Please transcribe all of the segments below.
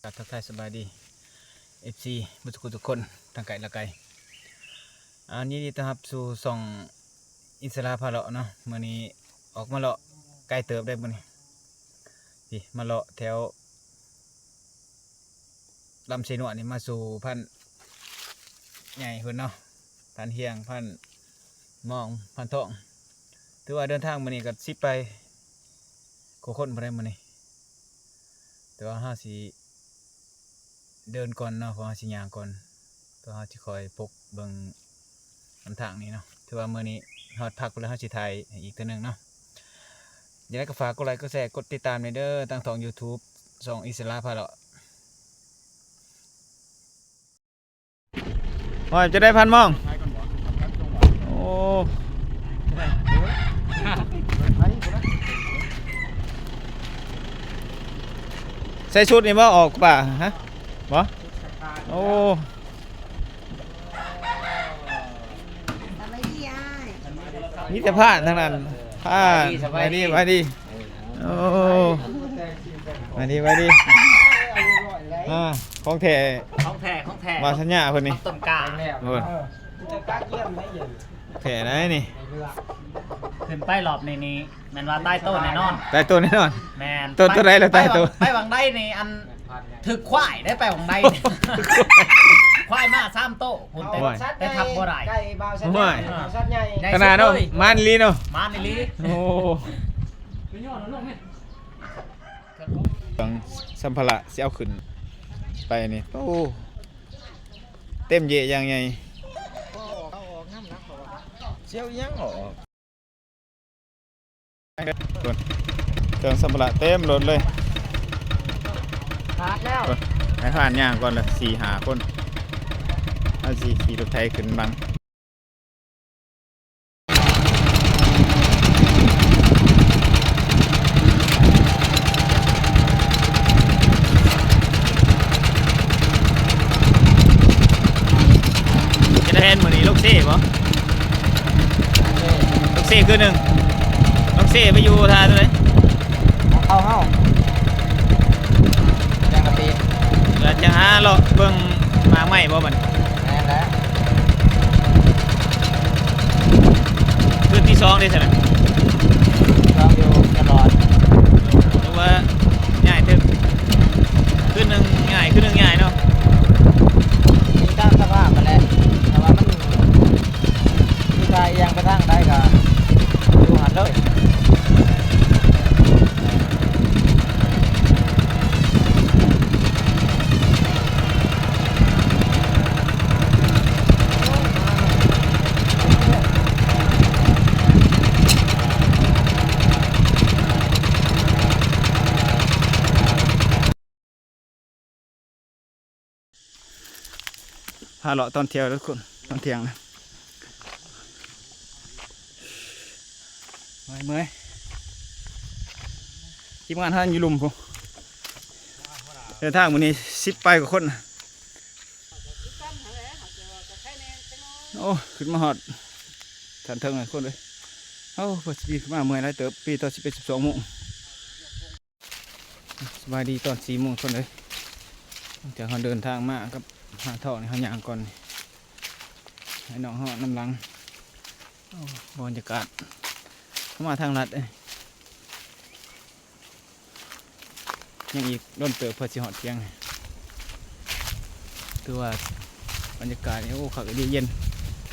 กับทักทายสบายดี FC บุตรทุกคนทางไกลละไกลอันนี้ดีต้อนรับสู่ส่องอิสระพาเลาะเนาะมื้อนี้ออกมาเลาะใกล้เติบได้มื้อนี้พี่มาเลาะแถวลำเชนวนี่มาสู่พันใหญ่เพิ่นเนาะพันเฮียงพันมองพันทองถือว่าเดินทางมื้อนี้ก็สิไปโคคนบ่ได้มื้อนี้แต่ว่าเฮาสิเดินก่อนเนาะเพราะว่าสิย่างก่อนตัวเฮาสิคอยปกเบิ่งนำทางนี้เนาะถือว่ามื้อนี้ฮอดพักแล้วเฮาสิถ่ายอีกเทื่อนึงเนาะอย่าลืมก็ฝากกดไลค์กดแชร์กดติดตามในเด้อทางช่อง YouTube ช่องอิสระพาเลาะว่าจะได้พันมองโอ้ใส่ชุดนี่บ่ออกป่ะฮะบ่โอ้นี่แต่ผ้าทั้งนั้นผ้าไปดีไปดีโอ้ไปดีไปดีของแท้มาสัญญาคนนี้ต้นกาโอ้แท้ไหนนี่ขึ้นไปหลอบในนี้แมนว่าใต้ต้นแน่นอนใต้ต้นแน่นอนแมนต้นตัวไหนแล้วใต้ต้นไปวังได้ในอันถึกควายได้ไปวังได้ควายมาซ้ำโต๊ะหุ่นแต่ทับบ่ได้ไก่เบาชัดใหญ่เบาชัดใหญ่ขนาดเนาะมันลีเนาะมันลี โอ้ต้องสัมภาระสิเอาขึ้นไปนี่โอ้เต็มเยอะยังไงเชี่ยวยังหรอเครื่องสัมภาระเต็มรถเลยขาดแล้วให้ผ่านย่างก่อนละ4-5 คนเอาสิขี่รถไถขึ้นบังจะได้เห็นเหมือนนี้ลูกเซ่ปะลูกเซ่คือหนึ่งลูกเซ่ไปอยู่ท่าตัวไหนเข้ายังกะตีแล้วจะหาเลาะเบิ่งหมากไม้บ่มันแน่แล้วคืนที่2ได้ใช่ไหมลองอยู่ตลอดหรือว่าง่ายถึงคืนหนึ่งง่ายคืนหนึ่งง่ายเนาะมีตามสภาพมาแล้วแต่ว่ามันมีใครยังไปทางได้ก็ดูหันเลยพาเลาะตอนเที่ยวทุกคนตอนเที่ยงนะเมื่อยทีมงานท่านอยู่ลุมผมเดินทางวันนี้10 ไปกว่าคนโอ้ขึ้นมาหอดทันเทิงเลยคนเลยโอ้พอปีขึ้นมาเมื่อยแล้วเติบปีตอน11-12 โมงสบายดีตอน4 โมงคนเลยจากเขาเดินทางมากับหาท่อในเขาย่างก่อนให้น้องห่อน้ำลังบรรยากาศเข้ามาทางลัดยังอีกโดนเติบเพื่อสิหอดเที่ยงคือว่าบรรยากาศนี่โอ้ขับดีเย็น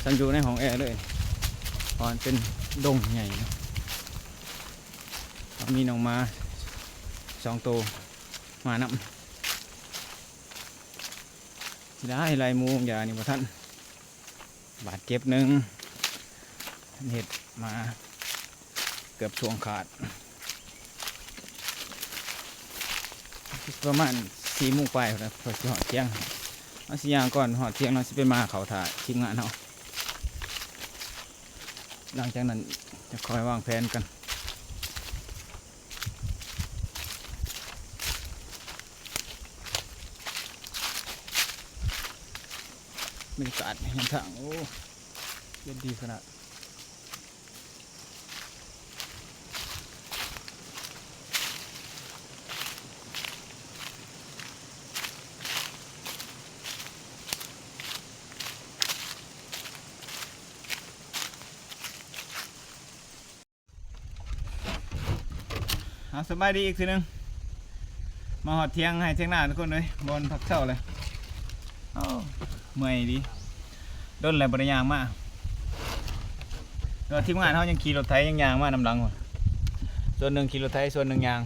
ฉันอยู่ในห้องแอร์เลยตอนเป็นดงใหญ่มีน้องมา2 ตัวมาน้ำได้ลายมูงอย่างนี้บ่ท่านบาดเจ็บหนึ่งเห็ดมาเกือบช่วงขาดประมาณ4 โมงไปแล้วพอจะหอดเที่ยงเอาสิย่างก่อนหอดเที่ยงเราสิไปมาเขาถ่ายทีมงานเราหลังจากนั้นจะคอยวางแผนกันบรรยากาศเห็นทางโอ้เย็นดีขนาด เ สบายดีอีกทีหนึงมาหอดเที่ยงให้เที่ยงหน้าทุกคนเลยบนพักเช้าเลยเมื่อยดีด้นอะไรบริยางมาทีมงานเขายังขี่รถไถยังยางมานำหลังหมดส่วนหนึ่งขี่รถไถส่วนหนึ่งยาง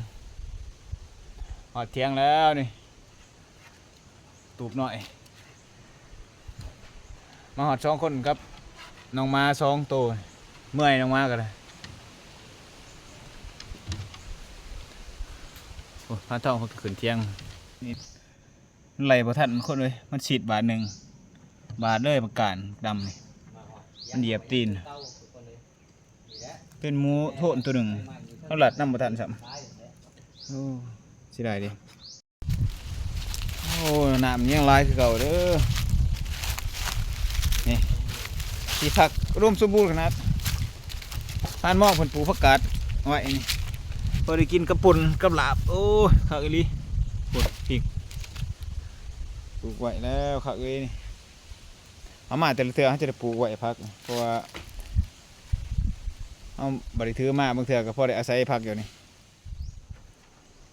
หอดเที่ยงแล้วนี่ตูบหน่อยมาหอด2 คนครับน้องมา2 ตัวเมื่อยน้องมากันเลยพระทองเขาขึ้นเที่ยงนี่มันไหลบ่ทันคนเลยมันฉีดบาท 1 บาทเลยประกาศดำนี่มันเหยียบตีนเป็นหมูโทนตัวหนึ่งเขาหลัดน้ำบ่ทันซ้ำโอ้สิได้ดิโอ้น้ำยังลายคือเก่าเด้อนี่ที่พักร่วมสมบูรณ์ขนาดผ่านหม้อผลปูผักกาดไว้นี่พอได้กินกระปุ่นกับลาบโอ้ข้าวอีหลีปวดพริกปลูกไว้แล้วข้าวเอ้ยนี่เอามาแต่ละเทื่อเขาจะได้ปลูกไว้พักเพราะว่าเอาบริถือมาบางเทื่อก็พอได้อาศัยพักอยู่นี่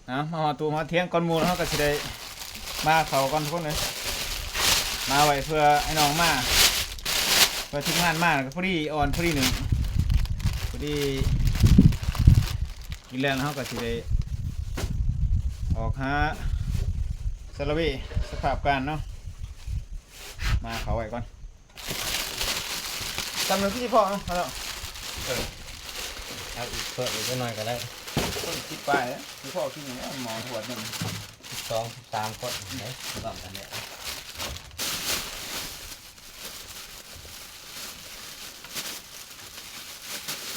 มาหอตูมาเที่ยงก่อนหมูเขาก็จะได้มาเขาก่อนทุกคนเลยมาไว้เพื่อไอ้น้องมาเพื่อทิ้งงานมาก็พอดีอ่อนพอดี1พอดีกินแรงแล้วเขาก็จะได้ออกหาสารวีสภาพการเนาะมาเขาไว้ก่อนจำหนึ่งที่พ่อเนาะแล้วเอาอีกเพิ่มอีกหน่อยก็ได้คนคิดไปที่พ่อคิดอย่างนี้หมอหัวหนึ่ง2 3 คนไหนรวมกันเนี่ย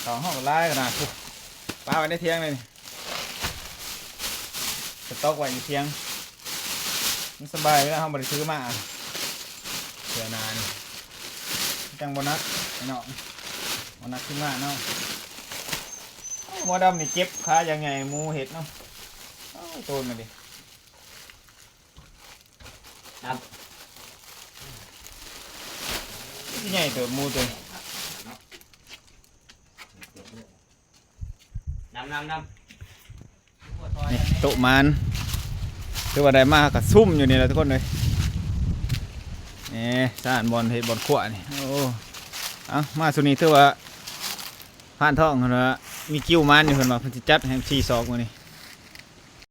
ของห้องไล่ขนาดปลาไว้ในเที่ยงเลยสต๊อกไว้ในเที่ยงมันสบายแล้วห้องบริซื้อมาเสียนานจังบนัสไอ้เนาะบนัสขึ้นมาเนาะหมอดำนี่เจ็บขาอย่างไงมูเห็ดเนาะโตนมาดิที่ใหญ่ตัวมูตัวน้ำนี่โตมันคือว่าได้มากกับซุ่มอยู่นี่แหละทุกคนเลยนี่สานบอลเห็ดบอลขวานี่โอ้เอามาสุนี้ถือว่าผ่านท้องคนละมีกิ้วมันอยู่คนว่าเพิ่นสิจัดให้4 ศอกมื้อนี้